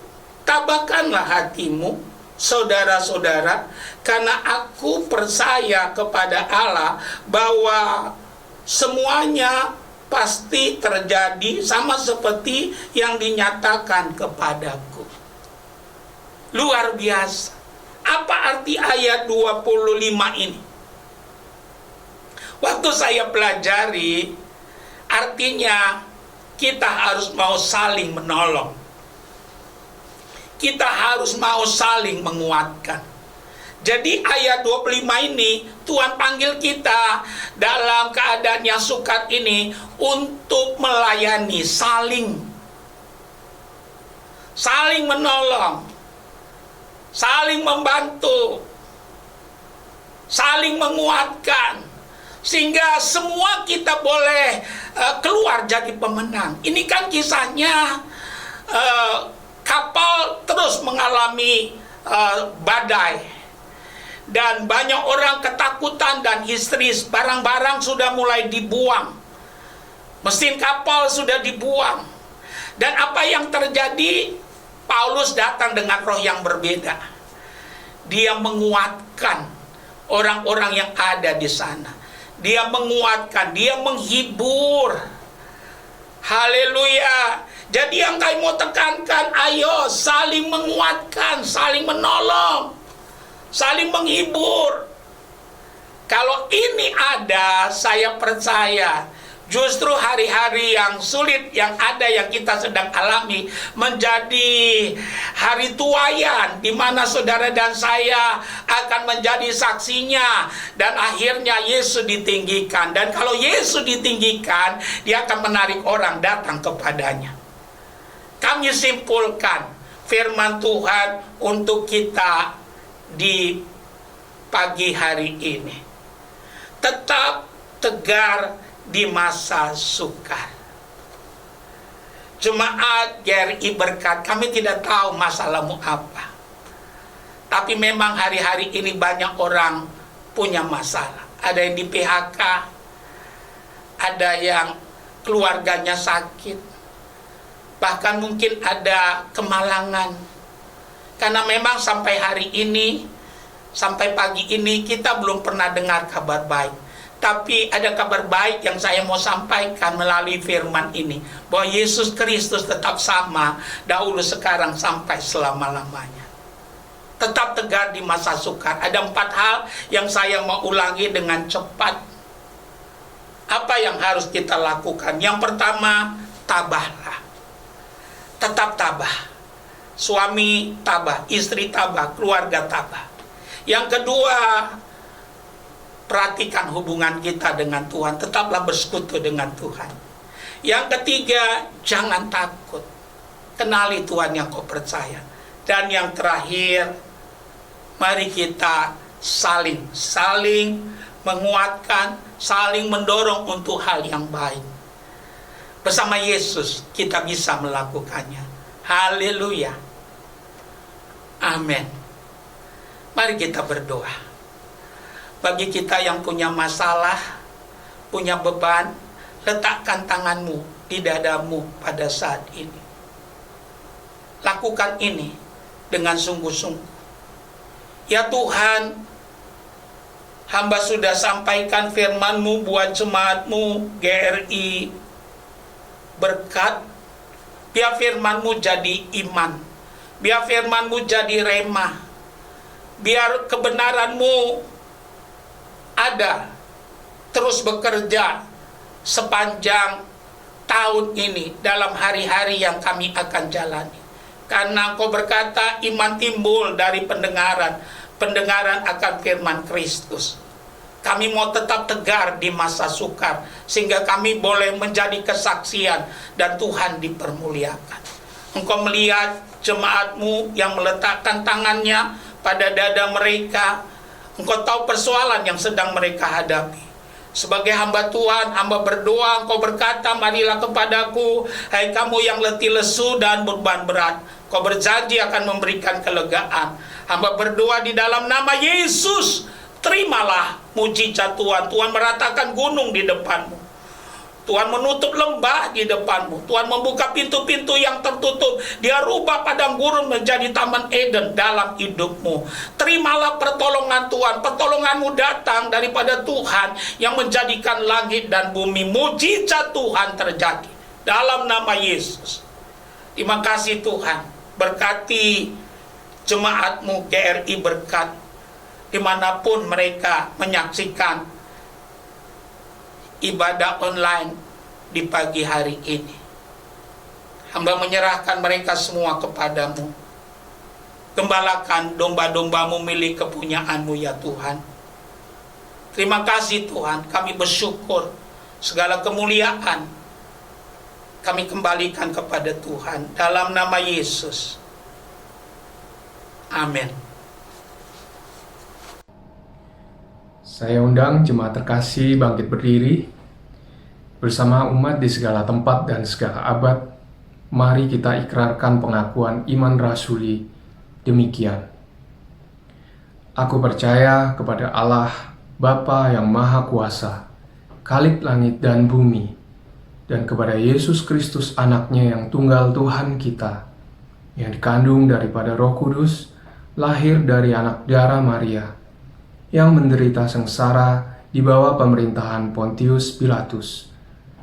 tabahkanlah hatimu, saudara-saudara, karena aku percaya kepada Allah bahwa semuanya pasti terjadi sama seperti yang dinyatakan kepadaku. Luar biasa. Apa arti ayat 25 ini? Waktu saya pelajari, artinya kita harus mau saling menolong. Kita harus mau saling menguatkan. Jadi ayat 25 ini Tuhan panggil kita dalam keadaan yang sukar ini untuk melayani, saling menolong, saling membantu, saling menguatkan, sehingga semua kita boleh keluar jadi pemenang. Ini kan kisahnya kapal terus mengalami badai. Dan banyak orang ketakutan dan histeris. Barang-barang sudah mulai dibuang. Mesin kapal sudah dibuang. Dan apa yang terjadi? Paulus datang dengan roh yang berbeda. Dia menguatkan orang-orang yang ada di sana. Dia menguatkan, dia menghibur. Haleluya. Jadi yang kami mau tekankan, ayo saling menguatkan, saling menolong, saling menghibur. Kalau ini ada, saya percaya justru hari-hari yang sulit yang ada yang kita sedang alami menjadi hari tuayan di mana saudara dan saya akan menjadi saksinya, dan akhirnya Yesus ditinggikan. Dan kalau Yesus ditinggikan, dia akan menarik orang datang kepadanya. Kami simpulkan firman Tuhan untuk kita di pagi hari ini. Tetap tegar di masa sukar. Jemaat GRI Berkat, kami tidak tahu masalahmu apa. Tapi memang hari-hari ini banyak orang punya masalah. Ada yang di PHK, ada yang keluarganya sakit, bahkan mungkin ada kemalangan. Karena memang sampai hari ini, sampai pagi ini kita belum pernah dengar kabar baik. Tapi ada kabar baik yang saya mau sampaikan melalui firman ini, bahwa Yesus Kristus tetap sama dahulu, sekarang, sampai selama-lamanya. Tetap tegar di masa sukar. Ada 4 hal yang saya mau ulangi dengan cepat. Apa yang harus kita lakukan? Yang pertama, tabahlah. Tetap tabah. Suami tabah, istri tabah, keluarga tabah. Yang kedua, perhatikan hubungan kita dengan Tuhan. Tetaplah bersekutu dengan Tuhan. Yang ketiga, jangan takut. Kenali Tuhan yang kau percaya. Dan yang terakhir, mari kita saling menguatkan, saling mendorong untuk hal yang baik. Bersama Yesus kita bisa melakukannya. Haleluya. Amin. Mari kita berdoa. Bagi kita yang punya masalah, punya beban, letakkan tanganmu di dadamu pada saat ini. Lakukan ini dengan sungguh-sungguh. Ya Tuhan, hamba sudah sampaikan firman-Mu buat jemaat-Mu GRI Berkat. Biar firman-Mu jadi iman, biar firman-Mu jadi remah, biar kebenaran-Mu ada, terus bekerja sepanjang tahun ini, dalam hari-hari yang kami akan jalani. Karena Engkau berkata, iman timbul dari pendengaran, pendengaran akan firman Kristus. Kami mau tetap tegar di masa sukar, sehingga kami boleh menjadi kesaksian dan Tuhan dipermuliakan. Engkau melihat jemaat-Mu yang meletakkan tangannya pada dada mereka. Engkau tahu persoalan yang sedang mereka hadapi. Sebagai hamba Tuhan, hamba berdoa, Engkau berkata, marilah kepadaku, hai kamu yang letih lesu dan beban berat. Kau berjanji akan memberikan kelegaan. Hamba berdoa di dalam nama Yesus, terimalah mujizat Tuhan. Tuhan meratakan gunung di depanmu. Tuhan menutup lembah di depanmu. Tuhan membuka pintu-pintu yang tertutup. Dia rubah padang gurun menjadi taman Eden dalam hidupmu. Terimalah pertolongan Tuhan. Pertolonganmu datang daripada Tuhan yang menjadikan langit dan bumi. Mujizat Tuhan terjadi dalam nama Yesus. Terima kasih Tuhan. Berkati jemaat-Mu GRI Berkat, dimanapun mereka menyaksikan ibadah online di pagi hari ini. Hamba menyerahkan mereka semua kepadamu. Gembalakan domba-domba-Mu milik kepunyaan-Mu ya Tuhan. Terima kasih Tuhan, kami bersyukur. Segala kemuliaan kami kembalikan kepada Tuhan dalam nama Yesus. Amin. Saya undang jemaat terkasih bangkit berdiri bersama umat di segala tempat dan segala abad. Mari kita ikrarkan pengakuan iman rasuli demikian. Aku percaya kepada Allah, Bapa yang Maha Kuasa, Khalik langit dan bumi, dan kepada Yesus Kristus anaknya yang tunggal Tuhan kita, yang dikandung daripada Roh Kudus, lahir dari anak darah Maria, yang menderita sengsara di bawah pemerintahan Pontius Pilatus,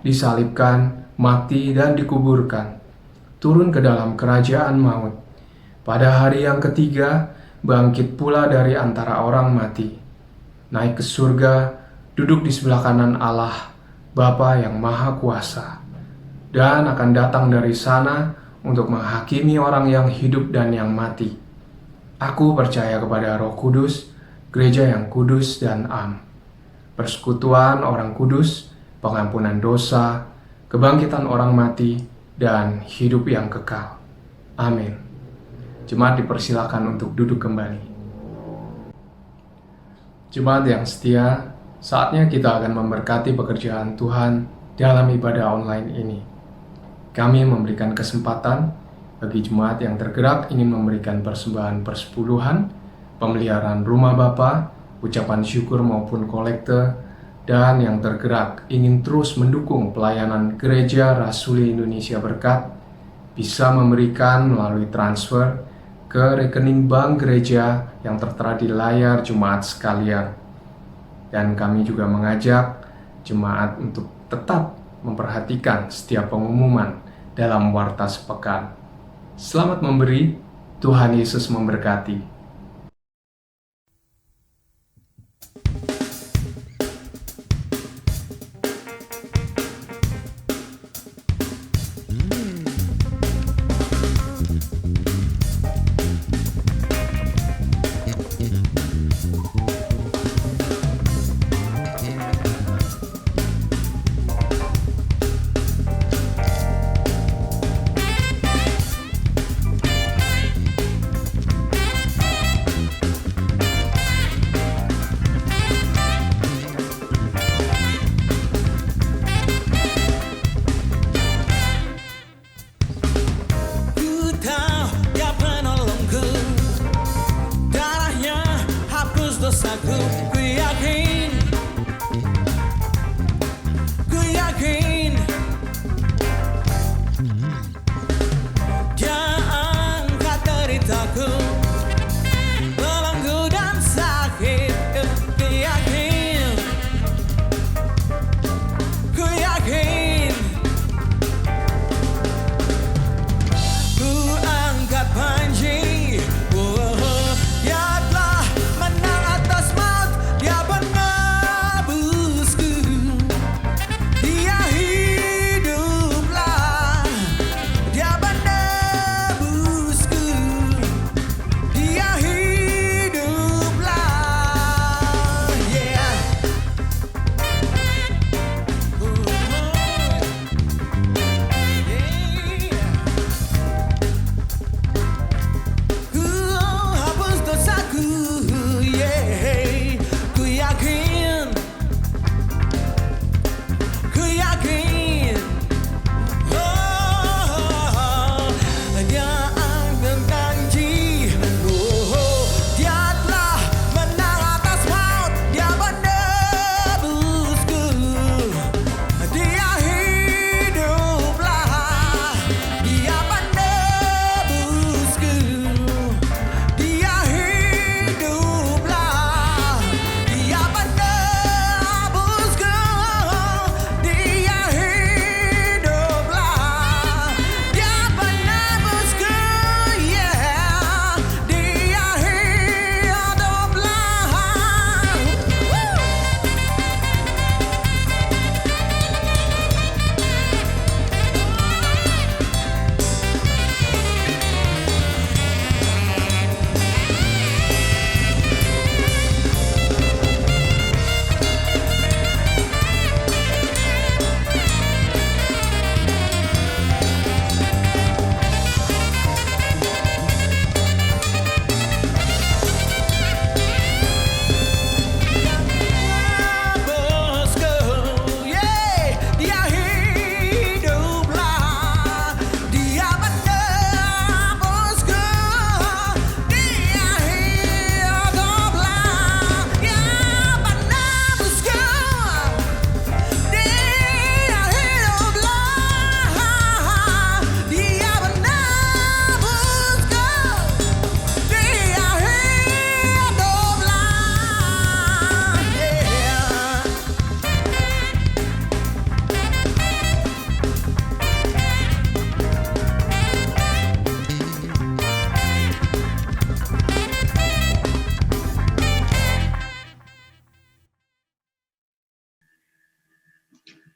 disalibkan, mati dan dikuburkan, turun ke dalam kerajaan maut. Pada hari yang ketiga, bangkit pula dari antara orang mati, naik ke surga, duduk di sebelah kanan Allah, Bapa yang Maha Kuasa, dan akan datang dari sana untuk menghakimi orang yang hidup dan yang mati. Aku percaya kepada Roh Kudus, gereja yang kudus dan am, persekutuan orang kudus, pengampunan dosa, kebangkitan orang mati, dan hidup yang kekal. Amin. Jemaat dipersilakan untuk duduk kembali. Jemaat yang setia, saatnya kita akan memberkati pekerjaan Tuhan dalam ibadah online ini. Kami memberikan kesempatan bagi jemaat yang tergerak ingin memberikan persembahan persepuluhan, pemeliharaan rumah Bapa, ucapan syukur maupun kolekte, dan yang tergerak ingin terus mendukung pelayanan Gereja Rasuli Indonesia Berkat, bisa memberikan melalui transfer ke rekening bank gereja yang tertera di layar jemaat sekalian. Dan kami juga mengajak jemaat untuk tetap memperhatikan setiap pengumuman dalam warta sepekan. Selamat memberi, Tuhan Yesus memberkati.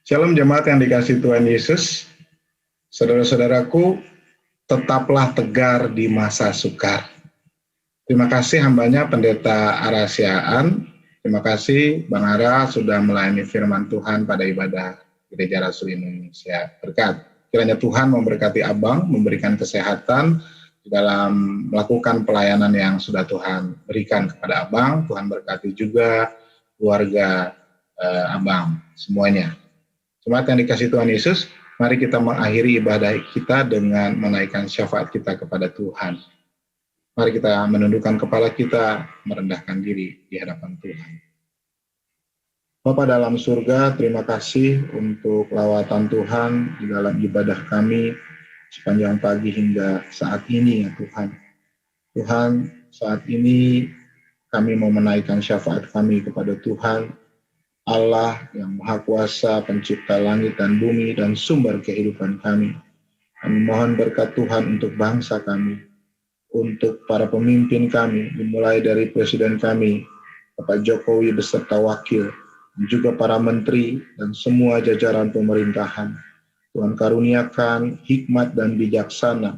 Shalom jemaat yang dikasihi Tuhan Yesus. Saudara-saudaraku, tetaplah tegar di masa sukar. Terima kasih hambanya Pendeta Arasiaan. Terima kasih Bang Ara sudah melayani firman Tuhan pada ibadah Gereja Rasul Indonesia. Berkat. Kiranya Tuhan memberkati Abang, memberikan kesehatan di dalam melakukan pelayanan yang sudah Tuhan berikan kepada Abang. Tuhan berkati juga keluarga Abang semuanya. Jemaat yang dikasihi Tuhan Yesus, mari kita mengakhiri ibadah kita dengan menaikkan syafaat kita kepada Tuhan. Mari kita menundukkan kepala kita, merendahkan diri di hadapan Tuhan. Bapa dalam surga, terima kasih untuk lawatan Tuhan di dalam ibadah kami sepanjang pagi hingga saat ini ya Tuhan. Tuhan, saat ini kami mau menaikkan syafaat kami kepada Tuhan, Allah yang Maha Kuasa, pencipta langit dan bumi dan sumber kehidupan kami. Kami mohon berkat Tuhan untuk bangsa kami, untuk para pemimpin kami, dimulai dari Presiden kami, Bapak Jokowi beserta wakil, dan juga para menteri dan semua jajaran pemerintahan. Tuhan karuniakan hikmat dan bijaksana,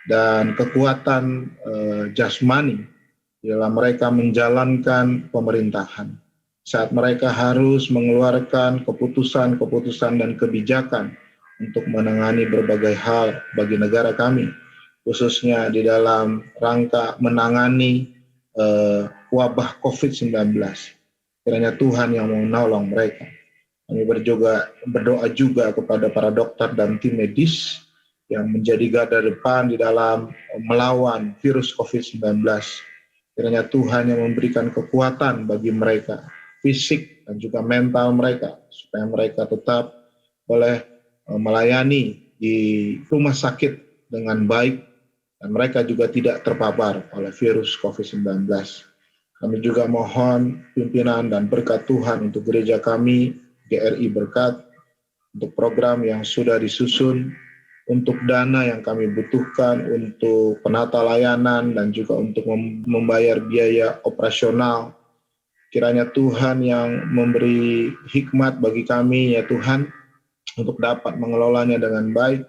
dan kekuatan jasmani dalam mereka menjalankan pemerintahan. Saat mereka harus mengeluarkan keputusan-keputusan dan kebijakan untuk menangani berbagai hal bagi negara kami, khususnya di dalam rangka menangani wabah COVID-19. Kiranya Tuhan yang menolong mereka. Kami berdoa juga kepada para dokter dan tim medis yang menjadi garda depan di dalam melawan virus COVID-19. Kiranya Tuhan yang memberikan kekuatan bagi mereka, fisik dan juga mental mereka, supaya mereka tetap boleh melayani di rumah sakit dengan baik dan mereka juga tidak terpapar oleh virus COVID-19. Kami juga mohon pimpinan dan berkat Tuhan untuk gereja kami, GRI Berkat, untuk program yang sudah disusun, untuk dana yang kami butuhkan untuk penata layanan dan juga untuk membayar biaya operasional. Kiranya Tuhan yang memberi hikmat bagi kami ya Tuhan untuk dapat mengelolanya dengan baik.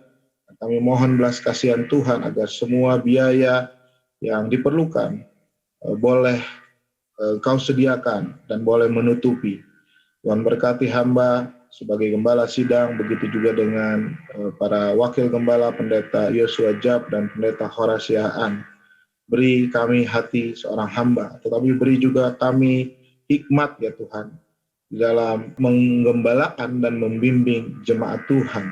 Kami mohon belas kasihan Tuhan agar semua biaya yang diperlukan boleh Kau sediakan dan boleh menutupi. Tuhan berkati hamba sebagai gembala sidang, begitu juga dengan para wakil gembala Pendeta Yosua Jab dan Pendeta Horasiaan. Beri kami hati seorang hamba, tetapi beri juga kami hikmat ya Tuhan di dalam menggembalakan dan membimbing jemaat Tuhan.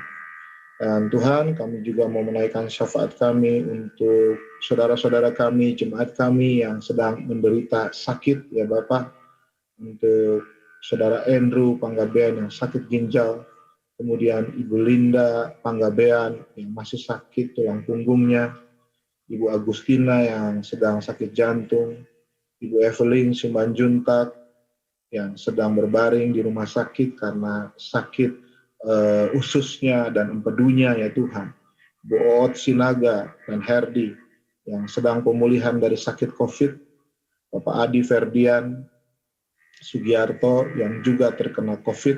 Dan Tuhan, kami juga mau menaikkan syafaat kami untuk saudara-saudara kami, jemaat kami yang sedang menderita sakit ya Bapak. Untuk Saudara Andrew Panggabean yang sakit ginjal, kemudian Ibu Linda Panggabean yang masih sakit tulang punggungnya, Ibu Agustina yang sedang sakit jantung, Ibu Evelyn Simanjuntak yang sedang berbaring di rumah sakit karena sakit ususnya dan empedunya ya Tuhan, Bu Oot Sinaga dan Herdi yang sedang pemulihan dari sakit COVID, Bapak Adi Ferdian Sugiarto yang juga terkena COVID,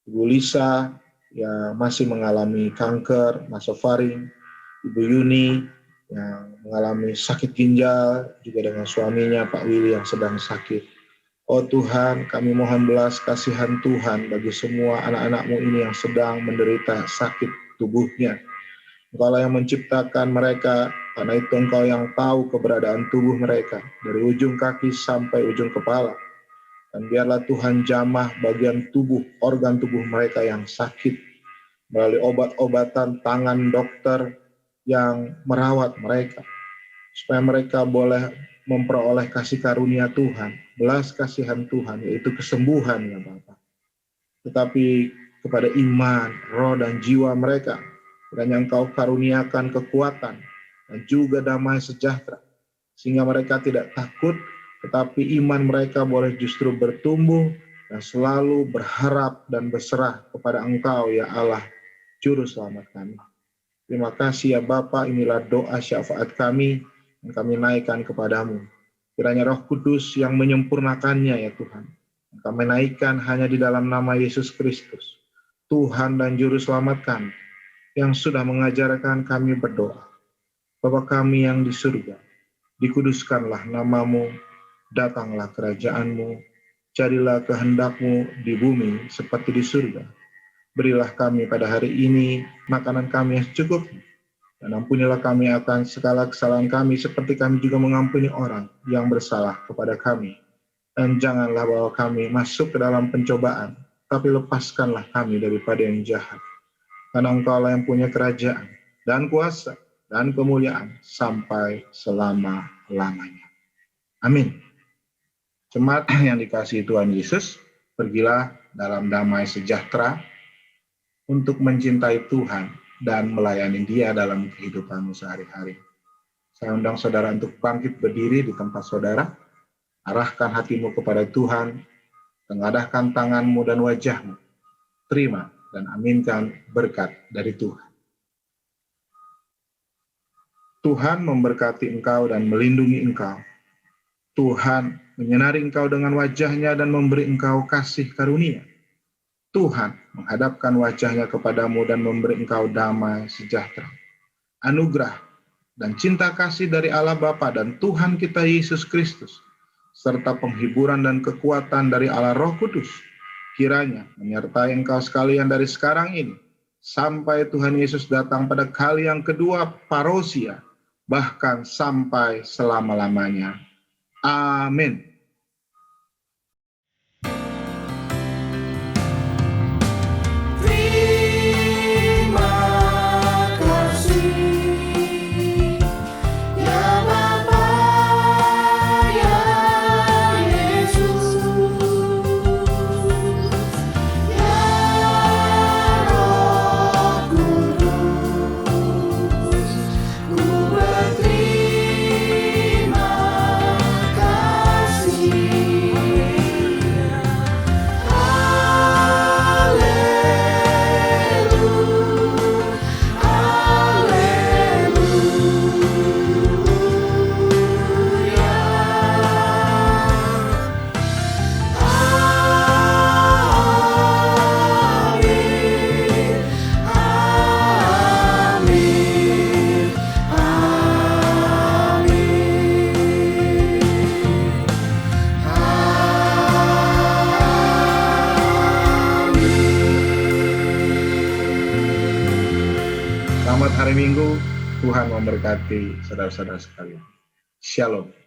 Ibu Lisa yang masih mengalami kanker nasofaring, Ibu Yuni yang mengalami sakit ginjal, juga dengan suaminya Pak Willy yang sedang sakit. Oh Tuhan, kami mohon belas kasihan Tuhan bagi semua anak-anak-Mu ini yang sedang menderita sakit tubuhnya. Engkaulah yang menciptakan mereka, karena itu Engkau yang tahu keberadaan tubuh mereka, dari ujung kaki sampai ujung kepala. Dan biarlah Tuhan jamah bagian tubuh, organ tubuh mereka yang sakit, melalui obat-obatan tangan dokter yang merawat mereka, supaya mereka boleh memperoleh kasih karunia Tuhan, belas kasihan Tuhan, yaitu kesembuhan ya Bapak. Tetapi kepada iman, roh dan jiwa mereka, kiranya Engkau karuniakan kekuatan dan juga damai sejahtera, sehingga mereka tidak takut, tetapi iman mereka boleh justru bertumbuh dan selalu berharap dan berserah kepada Engkau ya Allah, Juru Selamat kami. Terima kasih ya Bapa, inilah doa syafaat kami yang kami naikkan kepadamu. Kiranya Roh Kudus yang menyempurnakannya ya Tuhan. Kami naikkan hanya di dalam nama Yesus Kristus. Tuhan dan Juru Selamat kami, yang sudah mengajarkan kami berdoa. Bapa kami yang di surga, dikuduskanlah namamu, datanglah kerajaan-Mu, jadilah kehendak-Mu di bumi seperti di surga. Berilah kami pada hari ini makanan kami yang secukupnya, dan ampunilah kami akan segala kesalahan kami seperti kami juga mengampuni orang yang bersalah kepada kami. Dan janganlah bawa kami masuk ke dalam pencobaan, tapi lepaskanlah kami daripada yang jahat. Karena Engkau-lah yang punya kerajaan dan kuasa dan kemuliaan sampai selama-lamanya. Amin. Jemaat yang dikasihi Tuhan Yesus, pergilah dalam damai sejahtera untuk mencintai Tuhan dan melayani Dia dalam kehidupanmu sehari-hari. Saya undang saudara untuk bangkit berdiri di tempat saudara, arahkan hatimu kepada Tuhan, tengadahkan tanganmu dan wajahmu, terima dan aminkan berkat dari Tuhan. Tuhan memberkati engkau dan melindungi engkau. Tuhan menyinari engkau dengan wajah-Nya dan memberi engkau kasih karunia. Tuhan menghadapkan wajah-Nya kepadamu dan memberi engkau damai sejahtera. Anugerah dan cinta kasih dari Allah Bapa dan Tuhan kita Yesus Kristus, serta penghiburan dan kekuatan dari Allah Roh Kudus, kiranya menyertai engkau sekalian dari sekarang ini, sampai Tuhan Yesus datang pada kali yang kedua parousia, bahkan sampai selama-lamanya. Amin. Selamat hari Minggu, Tuhan memberkati saudara-saudara sekalian. Shalom.